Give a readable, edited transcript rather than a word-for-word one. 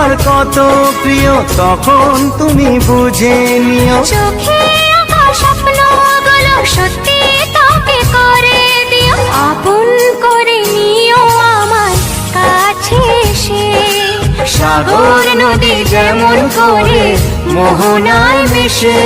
আমার কত প্রিয় তখন তুমি বুঝে নিও। চোখে আঁকা স্বপ্নগুলো সত্যি তোকে করে দিও, আপন করে নিও আমার কাছে এসে। সাগর নদী যেমন করে মোহনায় মিশে,